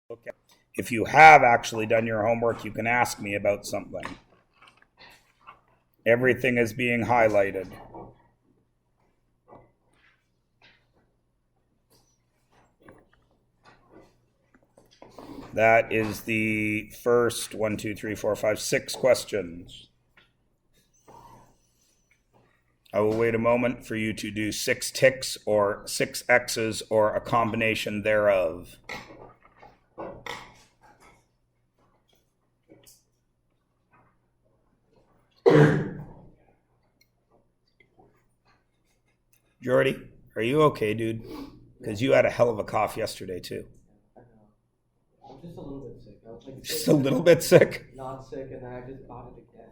look at. If you have actually done your homework, you can ask me about something. Everything is being highlighted. That is the first 1, 2, 3, 4, 5, 6 questions. I will wait a moment for you to do 6 ticks or 6 X's or a combination thereof. Jordy, are you okay, dude? Because you had a hell of a cough yesterday, too. I'm just a little bit sick. I was like Just a little bit sick? not sick, and then I just got it again.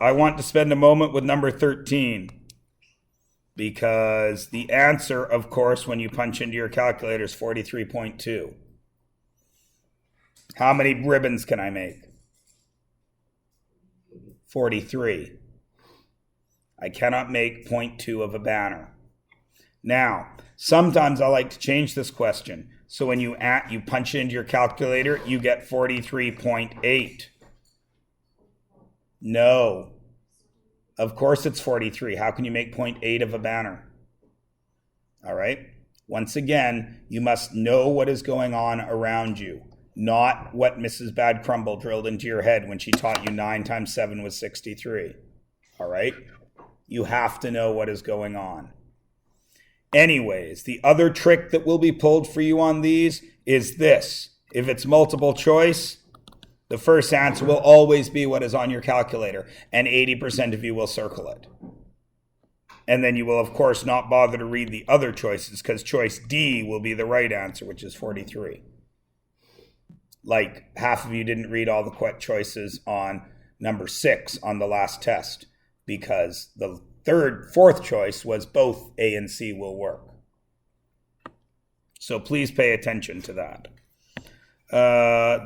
I want to spend a moment with number 13 because the answer, of course, when you punch into your calculator is 43.2. How many ribbons can I make? 43. I cannot make 0.2 of a banner. Now, sometimes I like to change this question. So when you punch it into your calculator, you get 43.8. No. Of course it's 43. How can you make 0.8 of a banner? All right. Once again, you must know what is going on around you, not what Mrs. Bad Crumble drilled into your head when she taught you 9 times 7 was 63. All right. You have to know what is going on. Anyways, the other trick that will be pulled for you on these is this. If it's multiple choice, the first answer will always be what is on your calculator, and 80% of you will circle it. And then you will, of course, not bother to read the other choices because choice D will be the right answer, which is 43. Like half of you didn't read all the choices on number 6 on the last test because the fourth choice was both A and C will work. So please pay attention to that.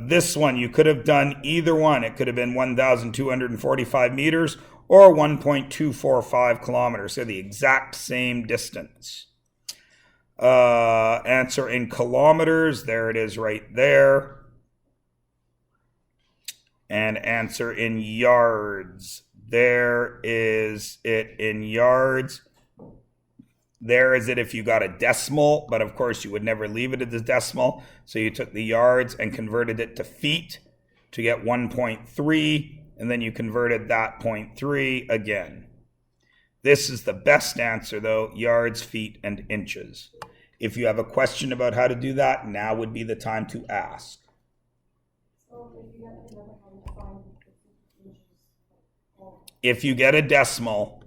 This one, you could have done either one. It could have been 1,245 meters or 1.245 kilometers. They're the exact same distance. Answer in kilometers. There it is right there. And answer in yards. There is it in yards. There is it if you got a decimal, but of course you would never leave it as a decimal. So you took the yards and converted it to feet to get 1.3, and then you converted that 0.3 again. This is the best answer though, yards, feet, and inches. If you have a question about how to do that, now would be the time to ask. If you get a decimal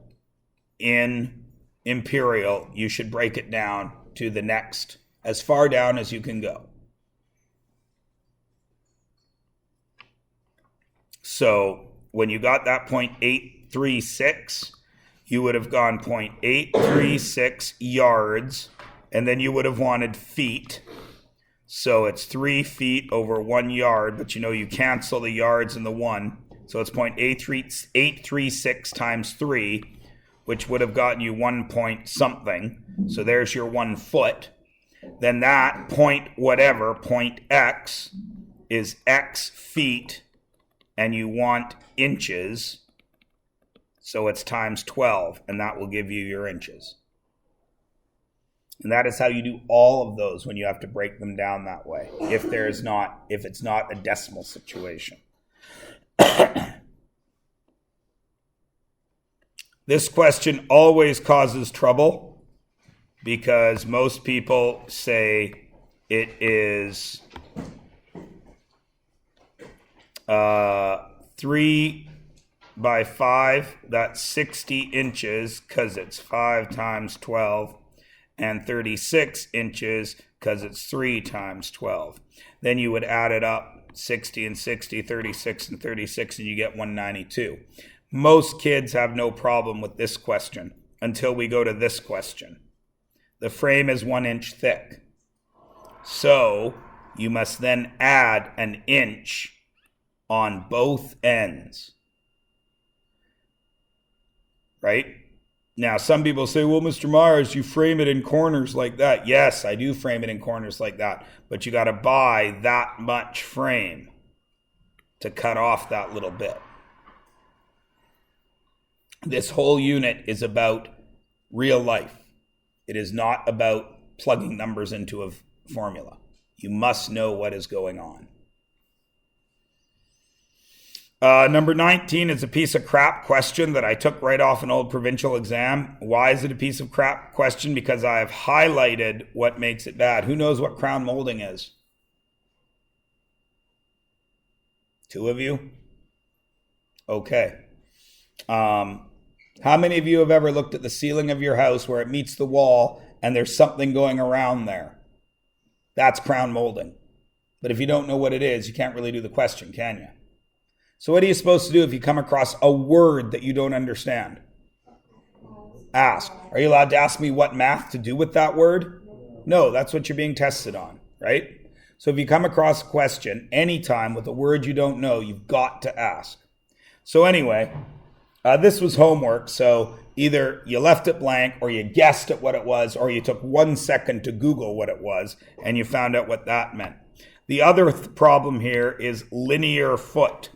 in imperial, you should break it down to the next, as far down as you can go. So when you got that 0.836, you would have gone 0.836 yards, and then you would have wanted feet. So it's 3 feet over 1 yard, but you know you cancel the yards and the 1. So it's 0.836 times 3, which would have gotten you 1 point something. So there's your 1 foot. Then that point whatever, point X, is X feet, and you want inches. So it's times 12, and that will give you your inches. And that is how you do all of those when you have to break them down that way, if it's not a decimal situation. This question always causes trouble because most people say it is 3 by 5, that's 60 inches because it's 5 times 12, and 36 inches because it's 3 times 12. Then you would add it up, 60 and 60, 36 and 36, and you get 192. Most kids have no problem with this question until we go to this question. The frame is 1 inch thick. So you must then add an inch on both ends. Right? Now, some people say, well, Mr. Myers, you frame it in corners like that. Yes, I do frame it in corners like that. But you got to buy that much frame to cut off that little bit. This whole unit is about real life. It is not about plugging numbers into a formula. You must know what is going on. Number 19 is a piece of crap question that I took right off an old provincial exam. Why is it a piece of crap question? Because I have highlighted what makes it bad. Who knows what crown molding is? Two of you? Okay. How many of you have ever looked at the ceiling of your house where it meets the wall and there's something going around there? That's crown molding. But if you don't know what it is, you can't really do the question, can you? So what are you supposed to do if you come across a word that you don't understand? Ask. Are you allowed to ask me what math to do with that word? No, that's what you're being tested on, right? So if you come across a question anytime with a word you don't know, you've got to ask. So anyway, this was homework. So either you left it blank or you guessed at what it was, or you took 1 second to Google what it was and you found out what that meant. The other problem here is linear foot.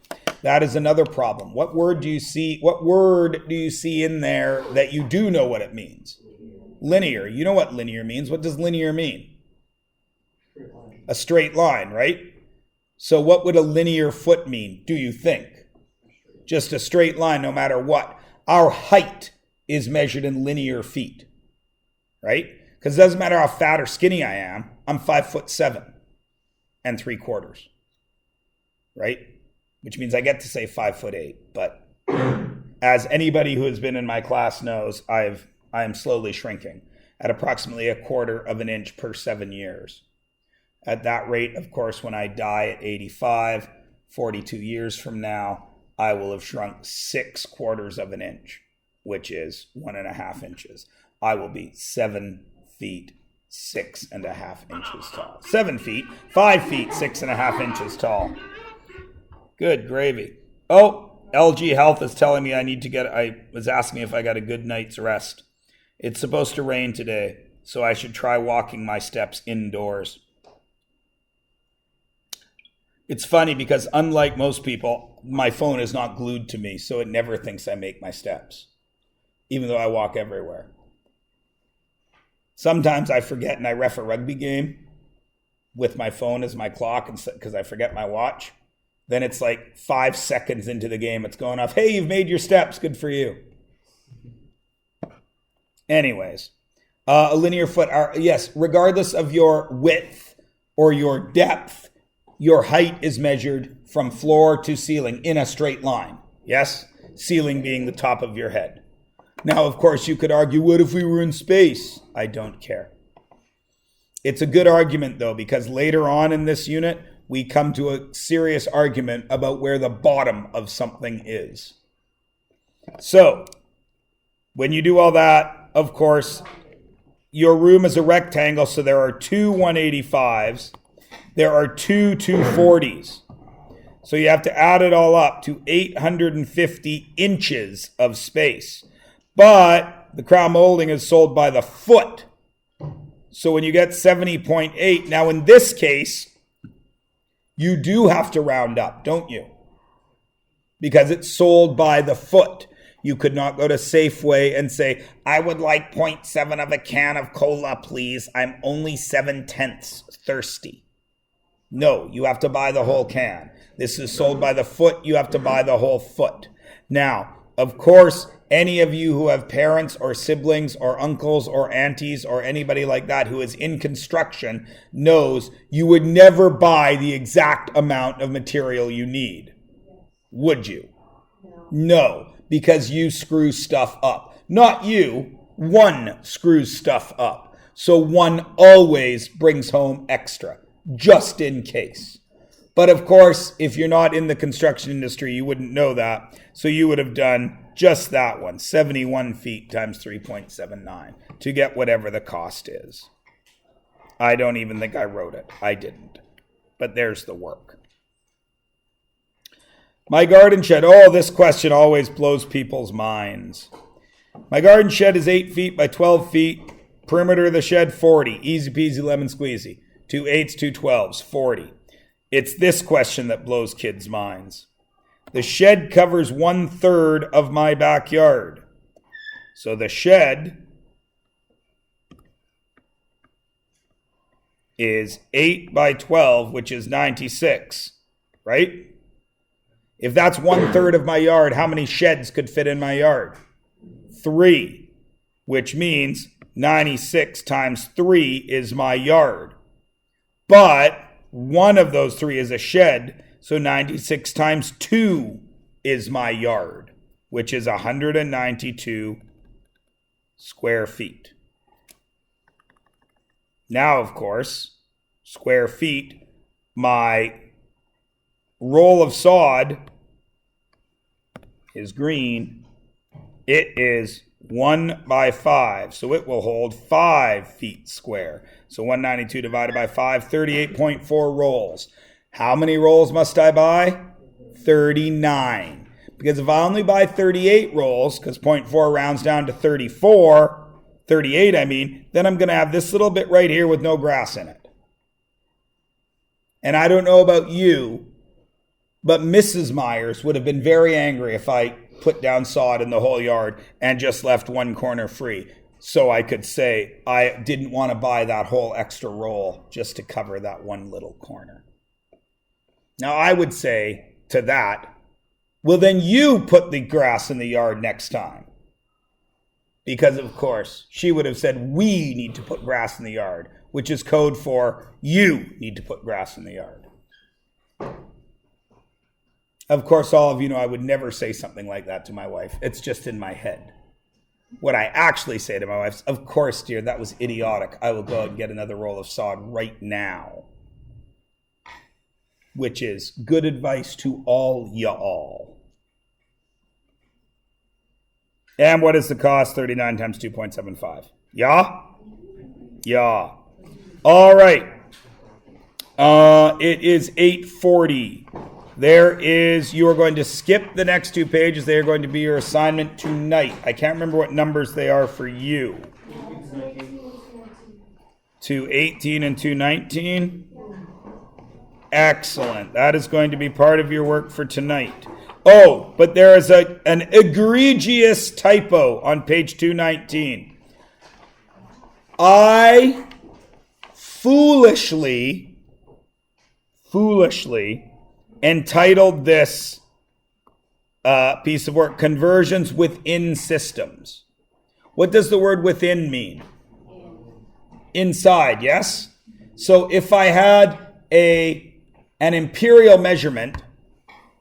That is another problem. What word do you see in there that you do know what it means? Linear. You know what linear means. What does linear mean? A straight line, right? So what would a linear foot mean, do you think? Just a straight line no matter what. Our height is measured in linear feet, right? Because it doesn't matter how fat or skinny I am, I'm 5'7" and 3/4, right? Which means I get to say 5'8", but as anybody who has been in my class knows, I am slowly shrinking at approximately 1/4 of an inch per 7 years. At that rate, of course, when I die at 85, 42 years from now, I will have shrunk 6/4 of an inch, which is 1.5 inches. I will be 7 feet 6.5 inches tall. 7 feet, 5 feet 6.5 inches tall. Good gravy. Oh, LG Health is telling me I was asking if I got a good night's rest. It's supposed to rain today, so I should try walking my steps indoors. It's funny because unlike most people, my phone is not glued to me, so it never thinks I make my steps, even though I walk everywhere. Sometimes I forget and I ref a rugby game with my phone as my clock because I forget my watch. Then it's like 5 seconds into the game, it's going off. Hey, you've made your steps. Good for you. Anyways, a linear foot, yes, regardless of your width or your depth, your height is measured from floor to ceiling in a straight line. Yes? Ceiling being the top of your head. Now, of course, you could argue, what if we were in space? I don't care. It's a good argument, though, because later on in this unit, we come to a serious argument about where the bottom of something is. So, when you do all that, of course, your room is a rectangle, so there are 2 185s. There are 2 240s. So you have to add it all up to 850 inches of space. But the crown molding is sold by the foot. So when you get 70.8, now in this case, you do have to round up, don't you? Because it's sold by the foot. You could not go to Safeway and say, I would like 0.7 of a can of cola, please. I'm only 7/10 thirsty. No, you have to buy the whole can. This is sold by the foot. You have to buy the whole foot. Now, of course, any of you who have parents or siblings or uncles or aunties or anybody like that who is in construction knows you would never buy the exact amount of material you need. Would you? No, because you screw stuff up. Not you, one screws stuff up. So one always brings home extra, just in case. But of course, if you're not in the construction industry, you wouldn't know that. So you would have done just that one, 71 feet times 3.79 to get whatever the cost is. I don't even think I wrote it. I didn't. But there's the work. My garden shed. Oh, this question always blows people's minds. My garden shed is 8 feet by 12 feet. Perimeter of the shed, 40. Easy peasy lemon squeezy. 2 8s, 2 12s, 40. It's this question that blows kids' minds. The shed covers 1/3 of my backyard. So the shed is 8 by 12, which is 96, right? If that's 1/3 of my yard, how many sheds could fit in my yard? 3, which means 96 times 3 is my yard. But one of those 3 is a shed, so 96 times 2 is my yard, which is 192 square feet. Now, of course, square feet, my roll of sod is green. It is 1 by 5, so it will hold 5 feet square. So 192 divided by 5, 38.4 rolls. How many rolls must I buy? 39. Because if I only buy 38 rolls, because 0.4 rounds down to 38 I mean, then I'm going to have this little bit right here with no grass in it. And I don't know about you, but Mrs. Myers would have been very angry if I put down sod in the whole yard and just left one corner free. So I could say I didn't want to buy that whole extra roll just to cover that one little corner. Now I would say to that, well then you put the grass in the yard next time. Because of course she would have said we need to put grass in the yard, which is code for you need to put grass in the yard. Of course, all of you know I would never say something like that to my wife. It's just in my head. What I actually say to my wife is, of course, dear, that was idiotic. I will go out and get another roll of sod right now. Which is good advice to all y'all. And what is the cost? 39 times 2.75. Yeah? Yeah. All right. It is 8:40. You are going to skip the next 2 pages. They are going to be your assignment tonight. I can't remember what numbers they are for you. 218 and 219. Excellent. That is going to be part of your work for tonight. Oh, but there is an egregious typo on page 219. I foolishly entitled this piece of work, Conversions Within Systems. What does the word within mean? Inside, yes? So if I had an imperial measurement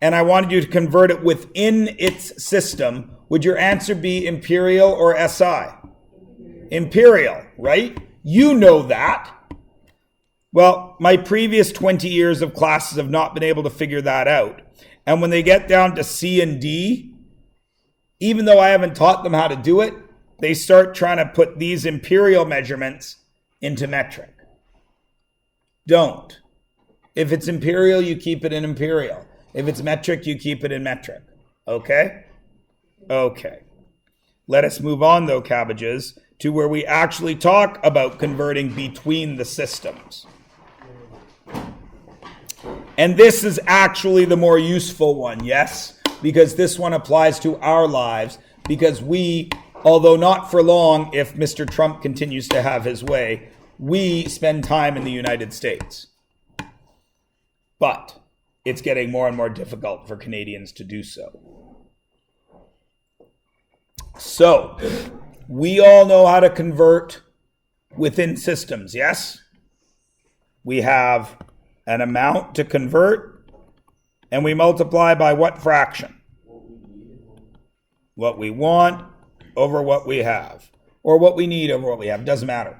and I wanted you to convert it within its system, would your answer be imperial or SI? Imperial, right? You know that. Well, my previous 20 years of classes have not been able to figure that out. And when they get down to C and D, even though I haven't taught them how to do it, they start trying to put these imperial measurements into metric. Don't. If it's imperial, you keep it in imperial. If it's metric, you keep it in metric. Okay? Okay. Let us move on, though, cabbages, to where we actually talk about converting between the systems. And this is actually the more useful one, yes? Because this one applies to our lives. Because we, although not for long, if Mr. Trump continues to have his way, we spend time in the United States. But it's getting more and more difficult for Canadians to do so. So, we all know how to convert within systems, yes? We have an amount to convert, and we multiply by what fraction? What we want over what we have, or what we need over what we have, doesn't matter.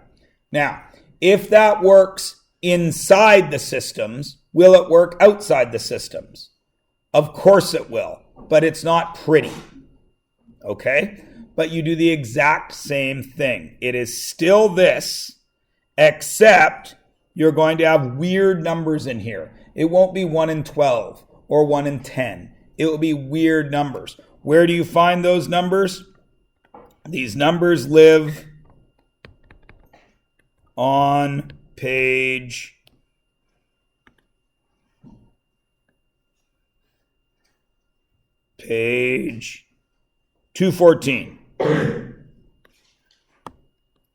Now, if that works inside the systems, will it work outside the systems? Of course it will, but it's not pretty, okay? But you do the exact same thing. It is still this, except you're going to have weird numbers in here. It won't be 1 in 12 or 1 in 10. It will be weird numbers. Where do you find those numbers? These numbers live on page 214.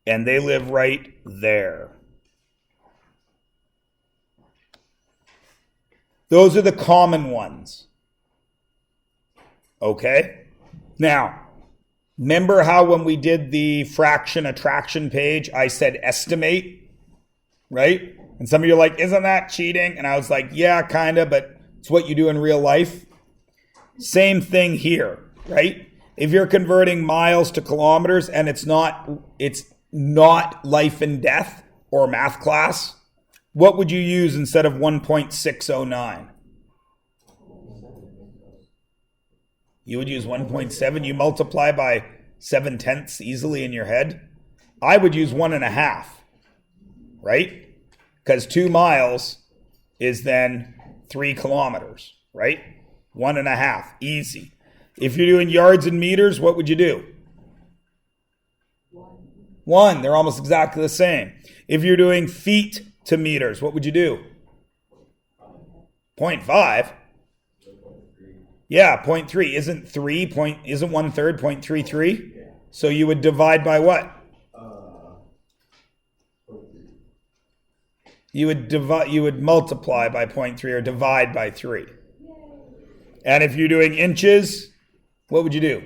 And they live right there. Those are the common ones. Okay? Now, remember how when we did the fraction attraction page, I said estimate, right? And some of you are like, isn't that cheating? And I was like, yeah, kind of, but it's what you do in real life. Same thing here, right? If you're converting miles to kilometers and it's not life and death or math class, what would you use instead of 1.609? You would use 1.7. You multiply by 7/10 easily in your head. I would use 1.5, right? Because 2 miles is then 3 kilometers, right? 1.5, easy. If you're doing yards and meters, what would you do? 1. They're almost exactly the same. If you're doing feet to meters, what would you do? 0.5. Yeah, 0.3. Isn't 1/3 0.33? So you would divide by what? You would multiply by 0.3 or divide by 3. And if you're doing inches, what would you do?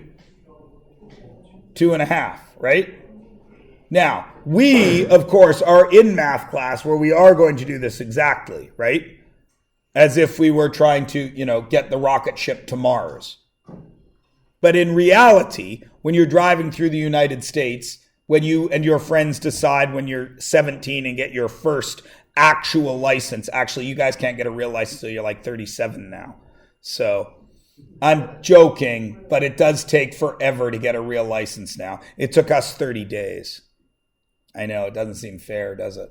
2.5, right? Now, we, of course, are in math class where we are going to do this exactly, right? As if we were trying to, get the rocket ship to Mars. But in reality, when you're driving through the United States, when you and your friends decide when you're 17 and get your first actual license, actually, you guys can't get a real license until you're like 37 now. So I'm joking, but it does take forever to get a real license now. It took us 30 days. I know, it doesn't seem fair, does it?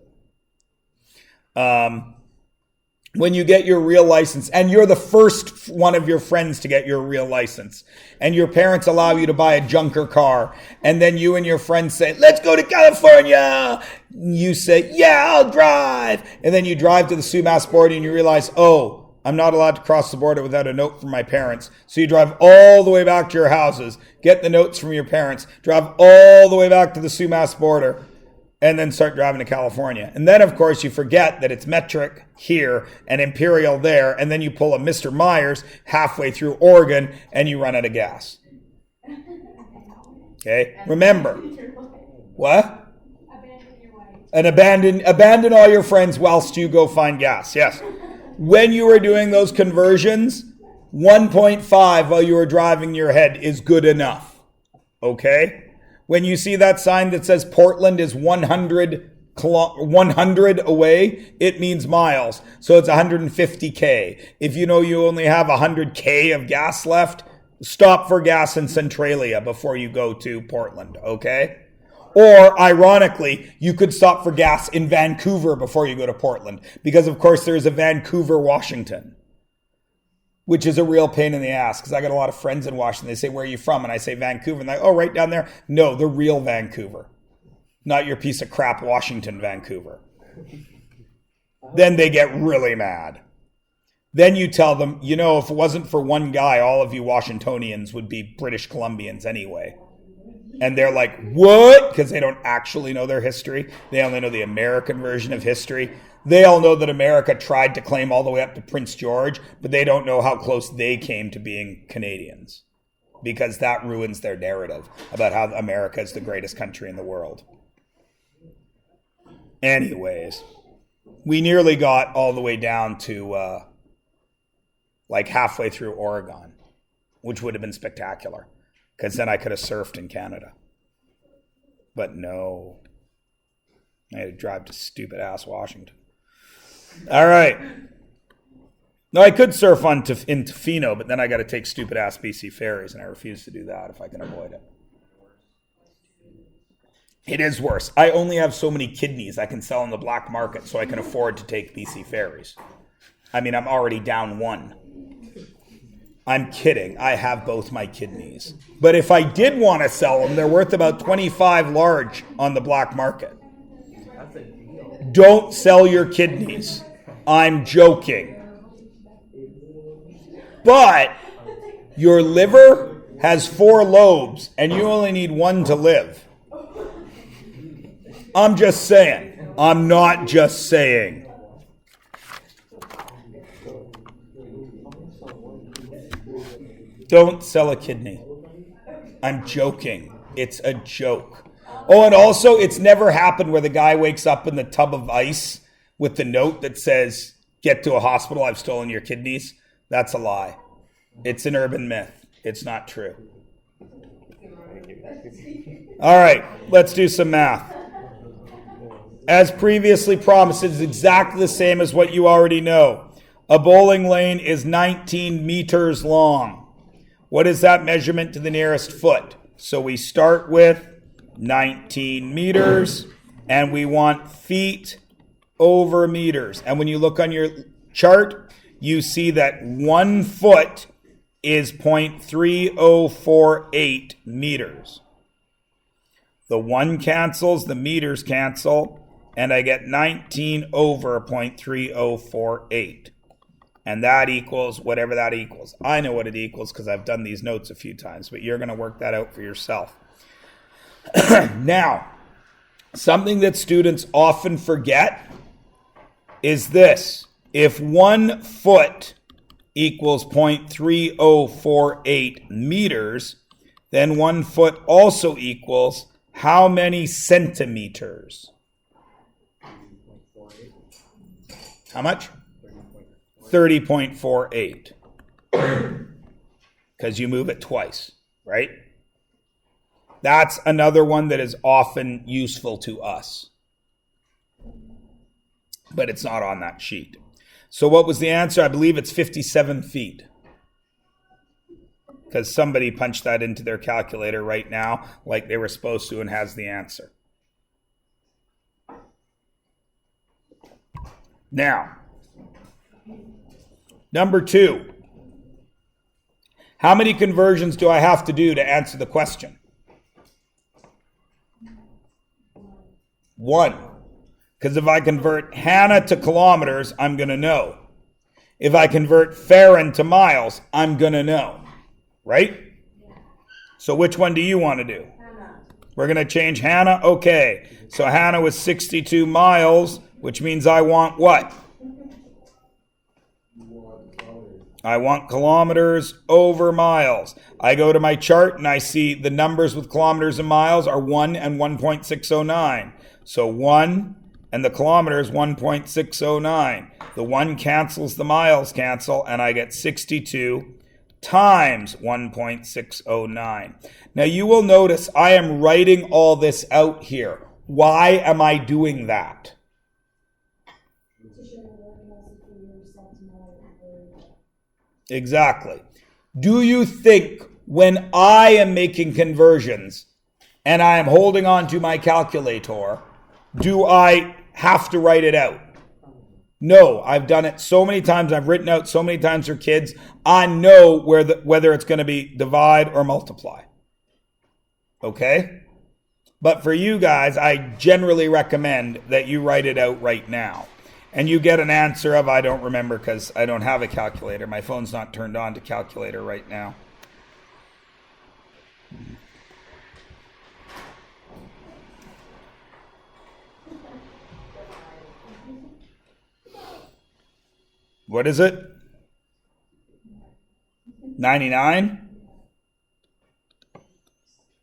When you get your real license, and you're the first one of your friends to get your real license, and your parents allow you to buy a junker car, and then you and your friends say, let's go to California! You say, yeah, I'll drive! And then you drive to the Sumas border and you realize, oh, I'm not allowed to cross the border without a note from my parents. So you drive all the way back to your houses, get the notes from your parents, drive all the way back to the Sumas border, and then start driving to California. And then, of course, you forget that it's metric here and imperial there, and then you pull a Mr. Myers halfway through Oregon, and you run out of gas. Okay? Remember. What? And abandon all your friends whilst you go find gas. Yes. When you were doing those conversions, 1.5 while you were driving your head is good enough. Okay? When you see that sign that says Portland is 100 away, it means miles. So it's 150K. If you know you only have 100K of gas left, stop for gas in Centralia before you go to Portland, okay? Or, ironically, you could stop for gas in Vancouver before you go to Portland. Because, of course, there's a Vancouver, Washington, which is a real pain in the ass, because I got a lot of friends in Washington. They say, where are you from? And I say, Vancouver. And they're like, oh, right down there. No, the real Vancouver. Not your piece of crap Washington, Vancouver. Then they get really mad. Then you tell them, if it wasn't for one guy, all of you Washingtonians would be British Columbians anyway. And they're like, what? Because they don't actually know their history. They only know the American version of history. They all know that America tried to claim all the way up to Prince George, but they don't know how close they came to being Canadians, because that ruins their narrative about how America is the greatest country in the world. Anyways, we nearly got all the way down to like halfway through Oregon, which would have been spectacular, because then I could have surfed in Canada. But no, I had to drive to stupid ass Washington. All right. No, I could surf in Tofino, but then I got to take stupid ass BC ferries, and I refuse to do that if I can avoid it. It is worse. I only have so many kidneys I can sell in the black market, so I can afford to take BC ferries. I mean, I'm already down one. I'm kidding. I have both my kidneys. But if I did want to sell them, they're worth about 25 large on the black market. That's a deal. Don't sell your kidneys. I'm joking. But your liver has 4 lobes and you only need 1 to live. I'm just saying. I'm not just saying. Don't sell a kidney. I'm joking. It's a joke. Oh, and also, it's never happened where the guy wakes up in the tub of ice with the note that says, "Get to a hospital, I've stolen your kidneys." That's a lie. It's an urban myth. It's not true. All right, let's do some math. As previously promised, it is exactly the same as what you already know. A bowling lane is 19 meters long. What is that measurement to the nearest foot? So we start with 19 meters, and we want feet over meters. And when you look on your chart, you see that 1 foot is 0.3048 meters. The 1 cancels, the meters cancel, and I get 19 over 0.3048. And that equals whatever that equals. I know what it equals because I've done these notes a few times, but you're going to work that out for yourself. Now, something that students often forget is this. If 1 foot equals 0.3048 meters, then 1 foot also equals how many centimeters? How much? 30.48. Because you move it twice, right? That's another one that is often useful to us. But it's not on that sheet. So what was the answer? I believe it's 57 feet. Because somebody punched that into their calculator right now like they were supposed to and has the answer. Now, number 2. How many conversions do I have to do to answer the question? 1. Because if I convert Hannah to kilometers, I'm going to know. If I convert Farron to miles, I'm going to know. Right? So which one do you want to do? Hannah. We're going to change Hannah? Okay. So Hannah was 62 miles, which means I want what? I want kilometers over miles. I go to my chart and I see the numbers with kilometers and miles are 1 and 1.609. So 1 and the kilometers 1.609. The 1 cancels, the miles cancel, and I get 62 times 1.609. Now you will notice I am writing all this out here. Why am I doing that? Exactly. Do you think when I am making conversions and I am holding on to my calculator, do I have to write it out? No, I've done it so many times. I've written out so many times for kids. I know whether it's going to be divide or multiply. Okay? But for you guys, I generally recommend that you write it out right now. And you get an answer of, I don't remember because I don't have a calculator. My phone's not turned on to calculator right now. What is it? 99?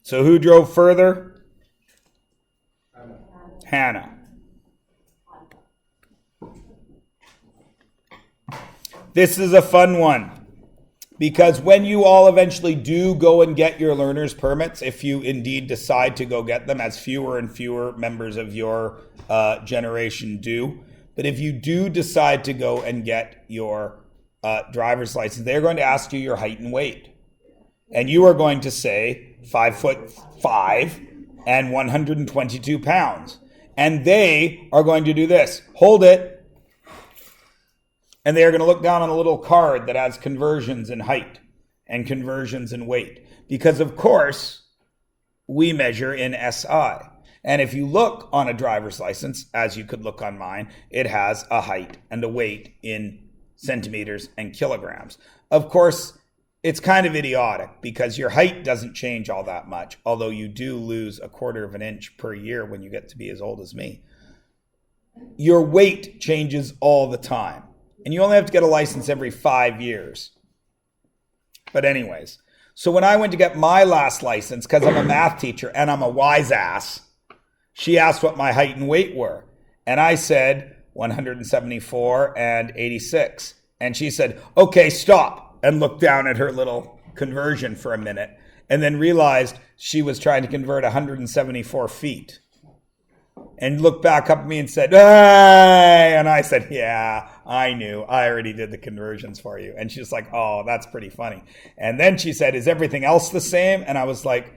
So who drove further? Hannah. This is a fun one because when you all eventually do go and get your learner's permits, if you indeed decide to go get them, as fewer and fewer members of your generation do, but if you do decide to go and get your driver's license, they're going to ask you your height and weight. And you are going to say 5'5" and 122 pounds. And they are going to do this. Hold it. And they are going to look down on a little card that has conversions in height. and conversions in weight. Because, of course, we measure in SI. And if you look on a driver's license, as you could look on mine, it has a height and a weight in centimeters and kilograms. Of course, it's kind of idiotic because your height doesn't change all that much, although you do lose 1/4 of an inch per year when you get to be as old as me. Your weight changes all the time, and you only have to get a license every 5 years. But anyways, so when I went to get my last license, because I'm a math teacher and I'm a wise ass, she asked what my height and weight were. And I said 174 and 86. And she said, okay, stop. And looked down at her little conversion for a minute and then realized she was trying to convert 174 feet. And looked back up at me and said, hey! And I said, yeah, I knew. I already did the conversions for you. And she's like, oh, that's pretty funny. And then she said, is everything else the same? And I was like,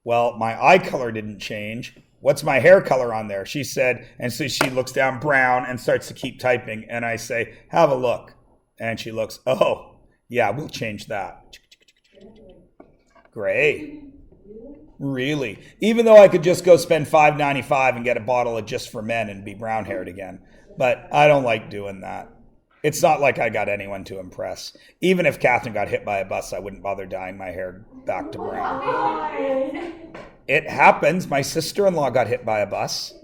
well, my eye color didn't change. What's my hair color on there? She said, and so she looks down, brown, and starts to keep typing. And I say, have a look. And she looks, oh, yeah, we'll change that. Gray. Really? Even though I could just go spend $5.95 and get a bottle of Just for Men and be brown haired again. But I don't like doing that. It's not like I got anyone to impress. Even if Catherine got hit by a bus, I wouldn't bother dyeing my hair back to brown. It happens. My sister-in-law got hit by a bus.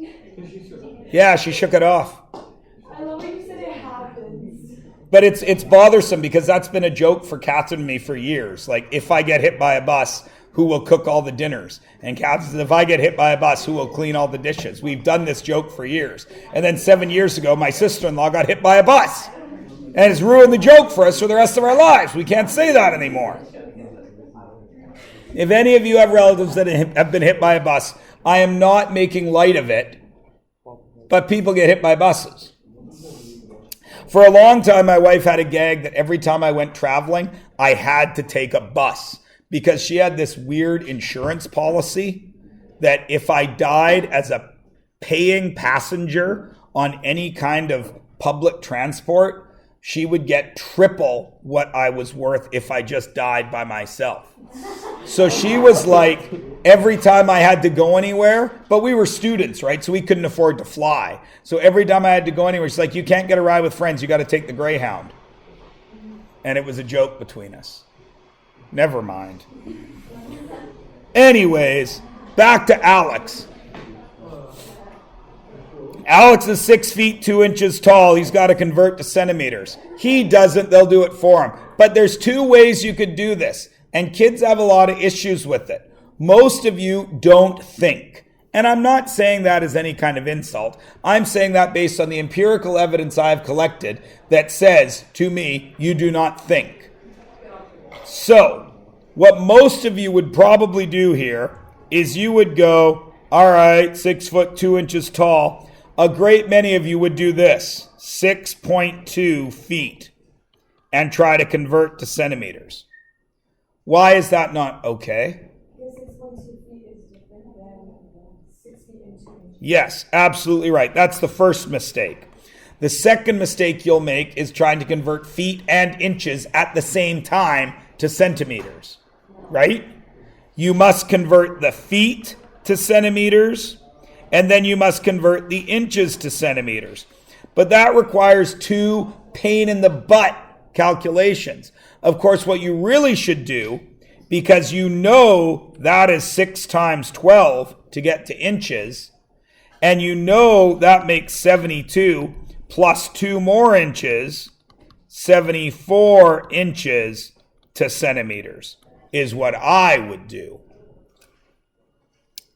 Yeah, she shook it off. I love when you said it happens. But it's bothersome because that's been a joke for Catherine and me for years. Like, if I get hit by a bus, who will cook all the dinners? And Catherine says, if I get hit by a bus, who will clean all the dishes? We've done this joke for years. And then 7 years ago, my sister-in-law got hit by a bus. And it's ruined the joke for us for the rest of our lives. We can't say that anymore. If any of you have relatives that have been hit by a bus, I am not making light of it, but people get hit by buses. For a long time, my wife had a gag that every time I went traveling, I had to take a bus because she had this weird insurance policy that if I died as a paying passenger on any kind of public transport, she would get triple what I was worth if I just died by myself. So she was like, every time I had to go anywhere, but we were students, right? So we couldn't afford to fly. So every time I had to go anywhere, she's like, you can't get a ride with friends. You got to take the Greyhound. And it was a joke between us. Never mind. Anyways, back to Alex. Alex is 6 feet 2 inches tall. He's got to convert to centimeters. He doesn't. They'll do it for him. But there's 2 ways you could do this. And kids have a lot of issues with it. Most of you don't think. And I'm not saying that as any kind of insult. I'm saying that based on the empirical evidence I've collected that says to me, you do not think. So, what most of you would probably do here is you would go, all right, 6 foot 2 inches tall. A great many of you would do this, 6.2 feet, and try to convert to centimeters. Why is that not okay? Because 6.2 feet is different than 6 feet and 2 inches. Yes, absolutely right. That's the first mistake. The second mistake you'll make is trying to convert feet and inches at the same time to centimeters, right? You must convert the feet to centimeters, and then you must convert the inches to centimeters. But that requires 2 pain-in-the-butt calculations. Of course, what you really should do, because you know that is 6 times 12 to get to inches, and you know that makes 72 plus 2 more inches, 74 inches to centimeters is what I would do.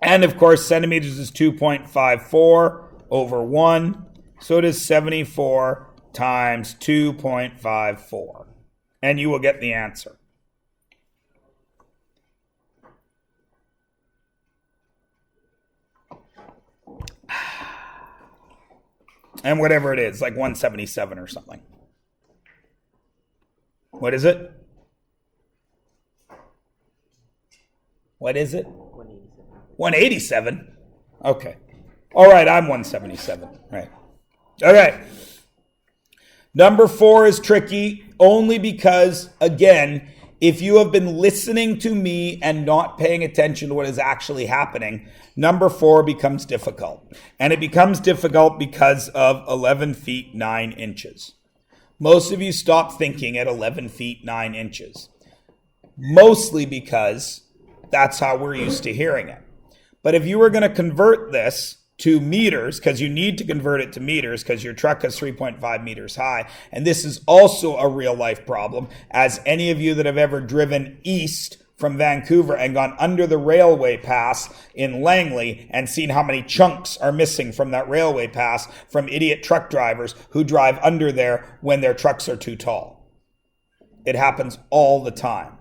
And of course, centimeters is 2.54 over 1. So it is 74 times 2.54. And you will get the answer. And whatever it is, like 177 or something. What is it? What is it? 187. Okay. All right, I'm 177. Right. Okay. Number 4 is tricky only because, again, If you have been listening to me and not paying attention to what is actually happening, number 4 becomes difficult. And it becomes difficult because of 11 feet 9 inches. Most of you stop thinking at 11 feet 9 inches. Mostly because that's how we're used to hearing it. But if you were going to convert this to meters, because you need to convert it to meters because your truck is 3.5 meters high, and this is also a real life problem, as any of you that have ever driven east from Vancouver and gone under the railway pass in Langley and seen how many chunks are missing from that railway pass from idiot truck drivers who drive under there when their trucks are too tall. It happens all the time.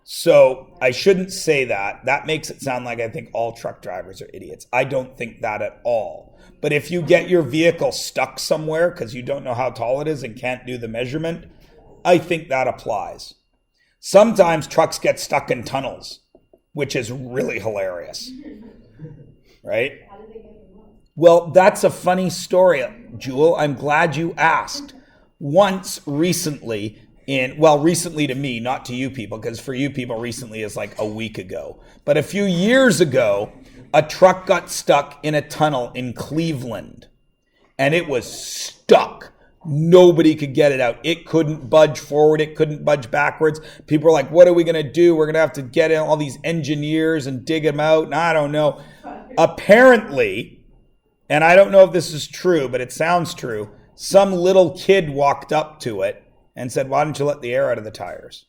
So I shouldn't say that. That makes it sound like I think all truck drivers are idiots. I don't think that at all. But if you get your vehicle stuck somewhere because you don't know how tall it is and can't do the measurement, I think that applies. Sometimes trucks get stuck in tunnels, which is really hilarious. Right? Well, that's a funny story, Jewel. I'm glad you asked. Once recently, recently to me, not to you people, because for you people, recently is like a week ago. But a few years ago, a truck got stuck in a tunnel in Cleveland. And it was stuck. Nobody could get it out. It couldn't budge forward. It couldn't budge backwards. People were like, what are we going to do? We're going to have to get in all these engineers and dig them out. And I don't know. Apparently, and I don't know if this is true, but it sounds true, some little kid walked up to it and said, why don't you let the air out of the tires?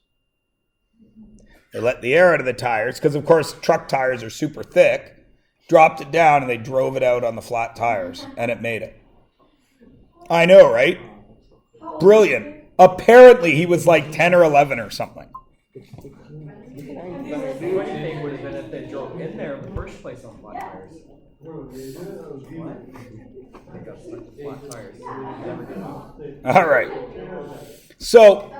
They let the air out of the tires because, of course, truck tires are super thick, dropped it down, and they drove it out on the flat tires, and it made it. I know, right? Brilliant. Apparently, he was like 10 or 11 or something. The funny thing would have been if they drove in there in the first place on flat tires. They got stuck with flat tires. Never did. All right. So,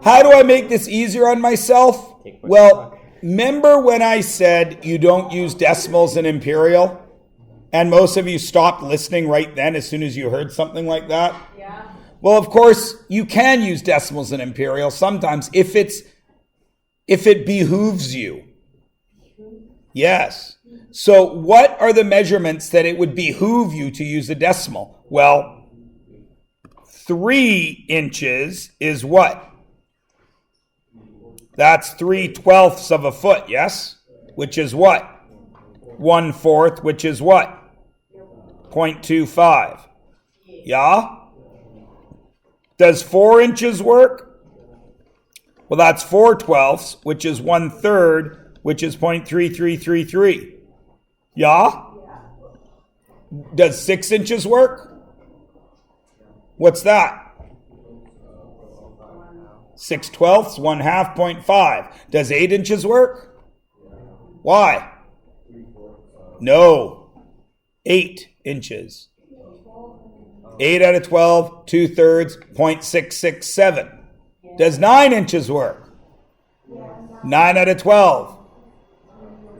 how do I make this easier on myself? Well, remember when I said you don't use decimals in imperial? And most of you stopped listening right then as soon as you heard something like that? Yeah. Well, of course, you can use decimals in imperial sometimes if it behooves you. Yes. So what are the measurements that it would behoove you to use a decimal? Well, 3 inches is what? That's 3/12 of a foot, yes? Which is what? 1/4, which is what? 0.25. Yeah? Does 4 inches work? Well, that's 4/12, which is 1/3, which is 0.3333. Yeah? Does 6 inches work? What's that? 6/12, 1/2, 0.5. Does 8 inches work? Why? No. 8 inches. 8 out of 12, 2/3, 0.667. Does 9 inches work? 9 out of 12.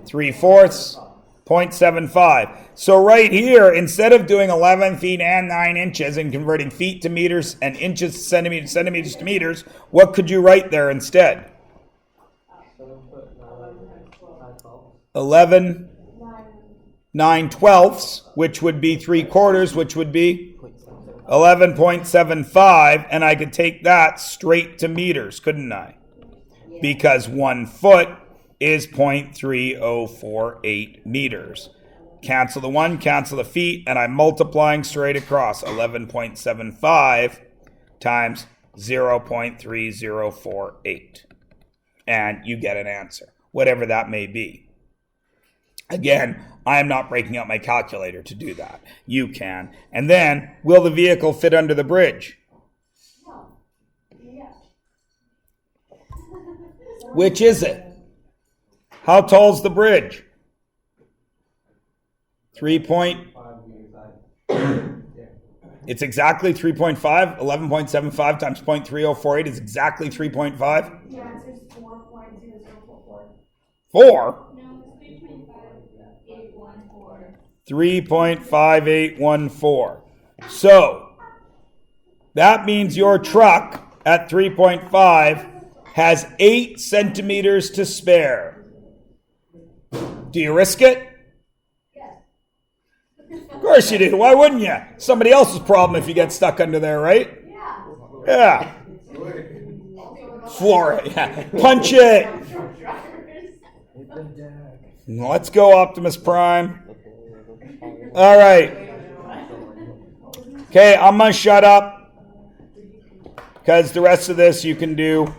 3/4, 0.75. So right here, instead of doing 11 feet and 9 inches and converting feet to meters and inches to centimeters, centimeters to meters, what could you write there instead? 11 9/12, which would be 3/4, which would be 11.75, and I could take that straight to meters, couldn't I? Because 1 foot is 0.3048 meters. Cancel the 1, cancel the feet, and I'm multiplying straight across. 11.75 times 0.3048. And you get an answer, whatever that may be. Again, I am not breaking out my calculator to do that. You can. And then, will the vehicle fit under the bridge? Which is it? How tall's the bridge? 3 point. It's exactly 3.5. 11.75 times 0.3048 is exactly 3.5. The answer is 4.0044. 4? No, it's 3.5814. 3.5814. So, that means your truck at 3.5 has 8 centimeters to spare. Do you risk it? Of course you do. Why wouldn't you? Somebody else's problem if you get stuck under there, right? Yeah. Floor it. Yeah. Punch it. Let's go, Optimus Prime. All right. Okay, I'm going to shut up because the rest of this you can do.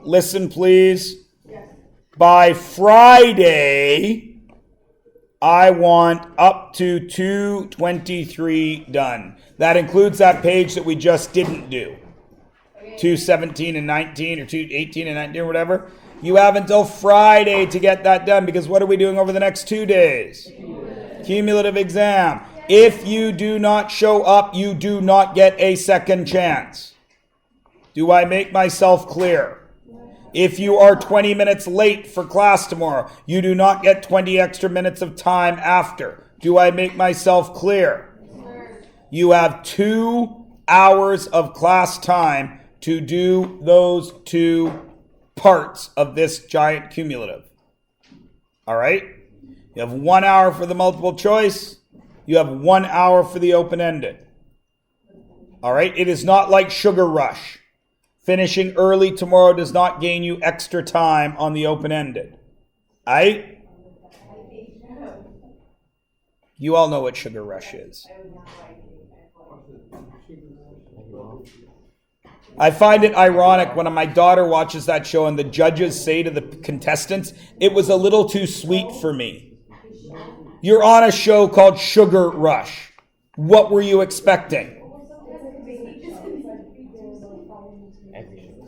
Listen, please. By Friday, I want up to 223 done. That includes that page that we just didn't do. 217 and 19 or 218 and 19 or whatever. You have until Friday to get that done because what are we doing over the next 2 days? Cumulative exam. If you do not show up, you do not get a second chance. Do I make myself clear? If you are 20 minutes late for class tomorrow, you do not get 20 extra minutes of time after. Do I make myself clear? You have 2 hours of class time to do those 2 parts of this giant cumulative. All right? You have 1 hour for the multiple choice. You have 1 hour for the open-ended. All right? It is not like Sugar Rush. Finishing early tomorrow does not gain you extra time on the open-ended. All right? You all know what Sugar Rush is. I find it ironic when my daughter watches that show and the judges say to the contestants, it was a little too sweet for me. You're on a show called Sugar Rush. What were you expecting?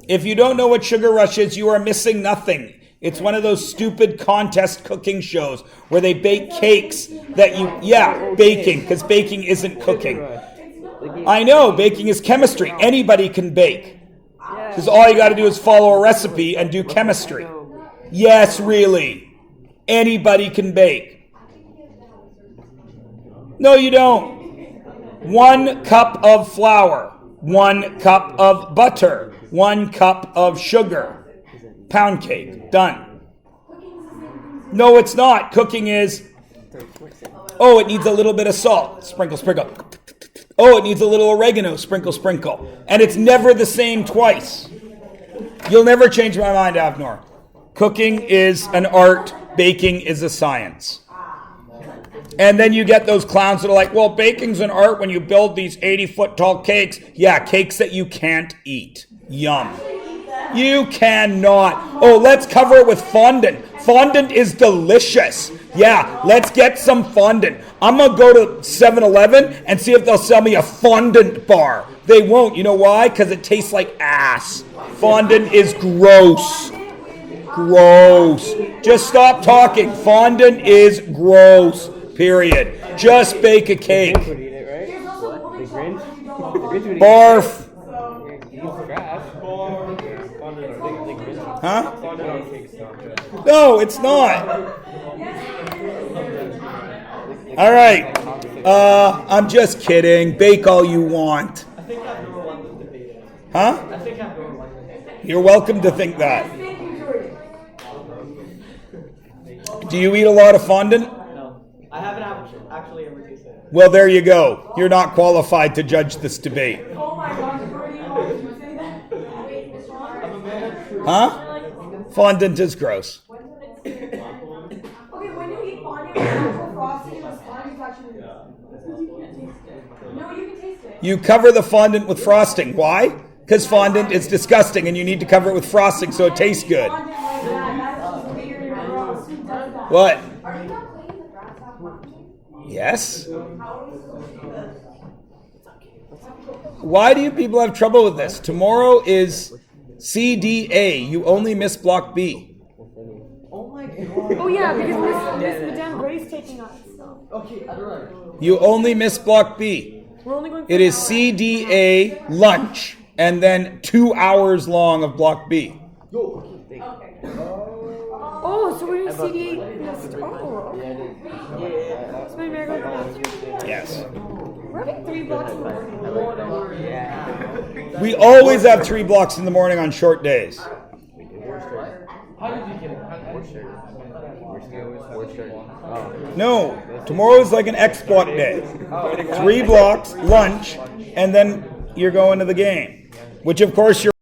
If you don't know what Sugar Rush is, you are missing nothing. It's one of those stupid contest cooking shows where they bake cakes that you... Yeah, baking, because baking isn't cooking. I know, baking is chemistry. Anybody can bake. Because all you got to do is follow a recipe and do chemistry. Yes, really. Anybody can bake. No, you don't. 1 cup of flour. 1 cup of butter. 1 cup of sugar. Pound cake. Done. No, it's not. Cooking is, oh, it needs a little bit of salt. Sprinkle, sprinkle. Oh, it needs a little oregano. Sprinkle, sprinkle. And it's never the same twice. You'll never change my mind, Avnor. Cooking is an art. Baking is a science. And then you get those clowns that are like, well, baking's an art when you build these 80-foot tall cakes. Yeah, cakes that you can't eat. Yum. You cannot. Oh, let's cover it with fondant. Fondant is delicious. Yeah, let's get some fondant. I'm going to go to 7-Eleven and see if they'll sell me a fondant bar. They won't. You know why? Because it tastes like ass. Fondant is gross. Gross. Just stop talking. Fondant is gross. Period. Just bake a cake. Barf. Huh? No, it's not. All right. I'm just kidding. Bake all you want. Huh? You're welcome to think that. Do you eat a lot of fondant? No. I haven't actually ever tasted it. Well, there you go. You're not qualified to judge this debate. Oh my gosh, did you say that? Huh? Fondant is gross. Okay, when you eat fondant with actual frosting and the sponge is actually... No, you can taste it. You cover the fondant with frosting. Why? Because fondant is disgusting and you need to cover it with frosting so it tastes good. Fondant like that, that's just weird and gross. Who does that? What? Are you not playing the grass out watching? Yes? Why do you people have trouble with this? Tomorrow is CDA. You only miss block B. Oh my god. Oh yeah, because Miss Madame Gray's taking us. So. Okay, I don't know. You only miss block B. We're only going. It is CDA lunch and then 2 hours long of block B. Oh, so we're doing CDA. Oh, okay. So maybe I go to the bathroom. Yes. We're having 3 blocks in the morning. Yeah. We always have 3 blocks in the morning on short days. No, tomorrow is like an X block day. 3 blocks, lunch, and then you're going to the game. Which of course you're